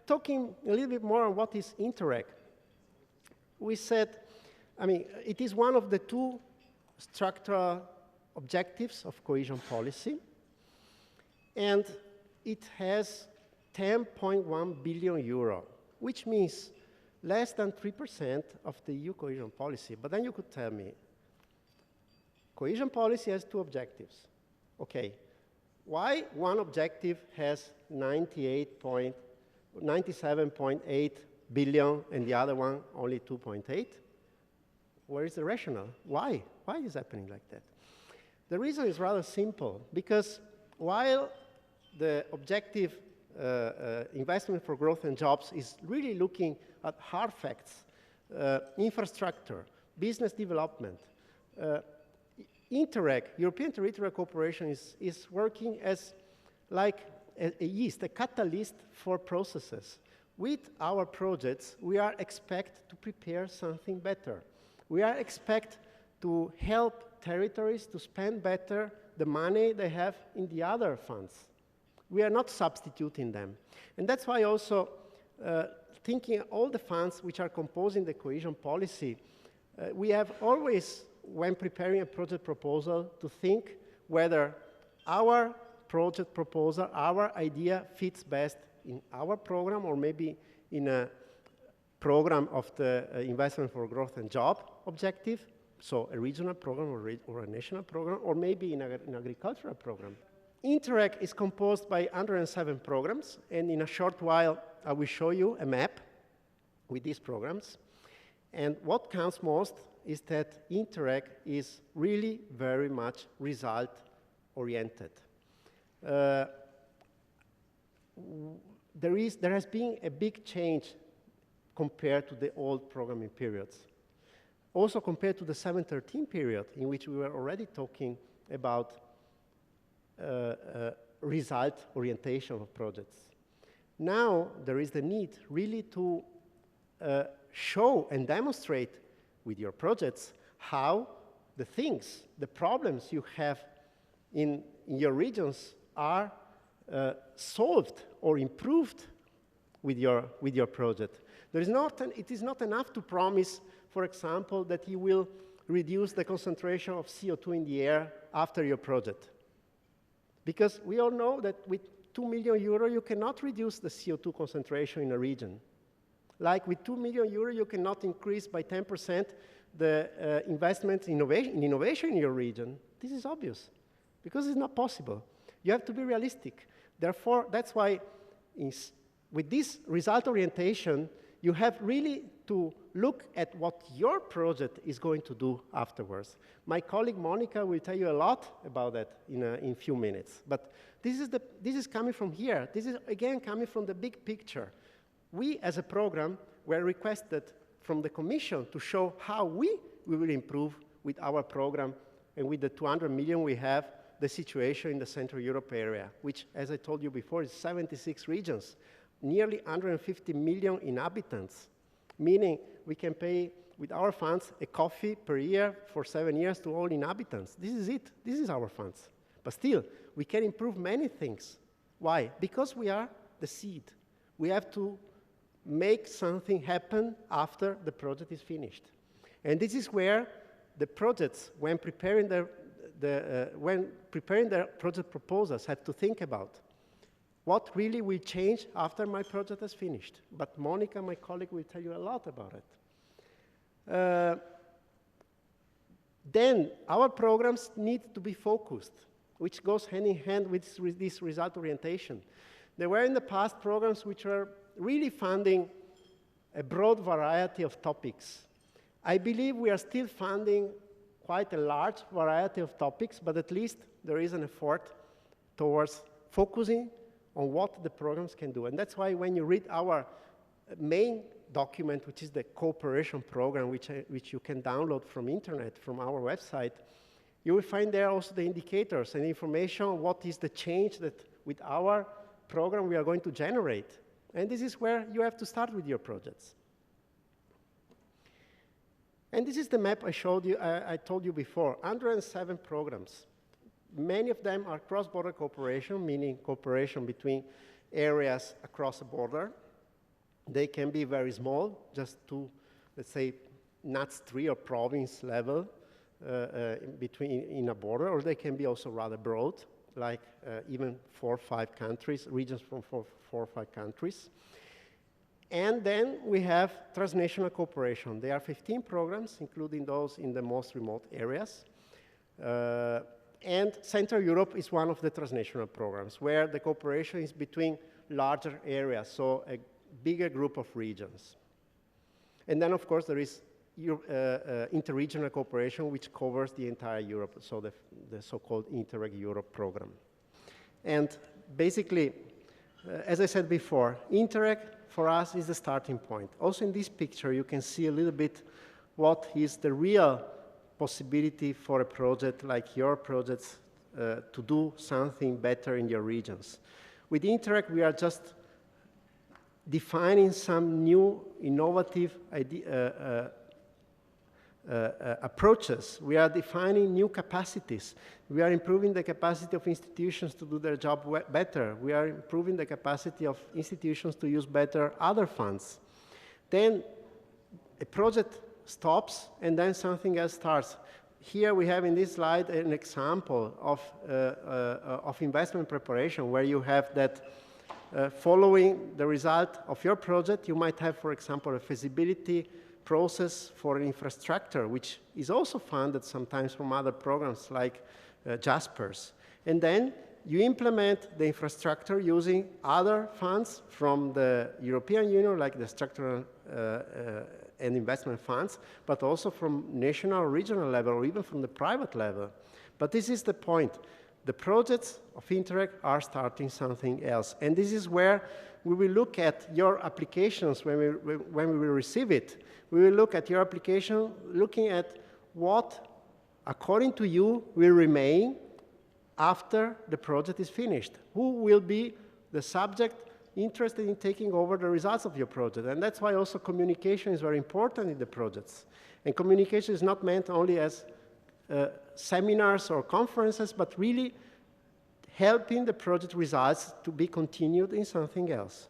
talking a little bit more on what is Interreg, we said, I mean, it is one of the two structural objectives of cohesion policy, and it has 10.1 billion euro, which means less than 3% of the EU cohesion policy. But then you could tell me, cohesion policy has two objectives. Okay, why one objective has 97.8 billion and the other one only 2.8? Where is the rationale? Why? Why is it happening like that? The reason is rather simple, because while the objective investment for growth and jobs is really looking at hard facts, infrastructure, business development, Interreg, European Territorial Cooperation, is working as like a yeast, a catalyst for processes. With our projects, we are expect to prepare something better. We are expect to help territories to spend better the money they have in the other funds. We are not substituting them. And that's why also thinking all the funds which are composing the cohesion policy, we have always, when preparing a project proposal, to think whether our project proposal, our idea fits best in our program or maybe in a program of the investment for growth and job objective, so a regional program or a national program, or maybe in an agricultural program. Interreg is composed by 107 programs, and in a short while I will show you a map with these programs. And what counts most is that Interreg is really very much result-oriented. There has been a big change compared to the old programming periods. Also compared to the 7-13 period, in which we were already talking about result orientation of projects. Now there is the need really to show and demonstrate with your projects how the things, the problems you have in your regions are solved or improved with your project. It is not enough to promise, for example, that you will reduce the concentration of CO2 in the air after your project. Because we all know that with 2 million euro, you cannot reduce the CO2 concentration in a region. Like with 2 million euro, you cannot increase by 10% the investment in innovation in your region. This is obvious, because it's not possible. You have to be realistic. Therefore, that's why with this result orientation, you have really to look at what your project is going to do afterwards. My colleague Monica will tell you a lot about that in a few minutes. But this is coming from here. This is, again, coming from the big picture. We, as a program, were requested from the Commission to show how we will improve with our program and with the 200 million we have, the situation in the Central Europe area, which, as I told you before, is 76 regions, nearly 150 million inhabitants, meaning we can pay with our funds a coffee per year for 7 years to all inhabitants. This is it. This is our funds. But still, we can improve many things. Why? Because we are the seed. We have to make something happen after the project is finished. And this is where the projects, when preparing their project proposals, have to think about what really will change after my project is finished. But Monica, my colleague, will tell you a lot about it. Then our programs need to be focused, which goes hand in hand with this result orientation. There were in the past programs which were really funding a broad variety of topics. I believe we are still funding quite a large variety of topics, but at least there is an effort towards focusing on what the programs can do. And that's why when you read our main document, which is the cooperation program, which you can download from internet, from our website, you will find there also the indicators and information on what is the change that with our program we are going to generate. And this is where you have to start with your projects. And this is the map I showed you, I told you before, 107 programs. Many of them are cross-border cooperation, meaning cooperation between areas across a border. They can be very small, just to, let's say, NUTS 3 or province level in a border, or they can be also rather broad, like even 4 or 5 countries, regions from 4 or 5 countries. And then we have transnational cooperation. There are 15 programs, including those in the most remote areas. And Central Europe is one of the transnational programs, where the cooperation is between larger areas, so a bigger group of regions. And then, of course, there is interregional cooperation, which covers the entire Europe, so the so-called Interreg Europe program. And basically, as I said before, Interreg for us is the starting point. Also in this picture, you can see a little bit what is the real possibility for a project like your projects to do something better in your regions. With Interreg, we are just defining some new innovative approaches. We are defining new capacities. We are improving the capacity of institutions to do their job better. We are improving the capacity of institutions to use better other funds. Then a project stops and then something else starts. Here we have in this slide an example of investment preparation, where you have that following the result of your project, you might have, for example, a feasibility process for an infrastructure, which is also funded sometimes from other programs like JASPERS. And then you implement the infrastructure using other funds from the European Union, like the structural and investment funds, but also from national or regional level, or even from the private level. But this is the point. The projects of Interreg are starting something else. And this is where we will look at your applications when we will receive it. We will look at your application, looking at what, according to you, will remain after the project is finished. Who will be the subject interested in taking over the results of your project? And that's why also communication is very important in the projects. And communication is not meant only as seminars or conferences, but really helping the project results to be continued in something else.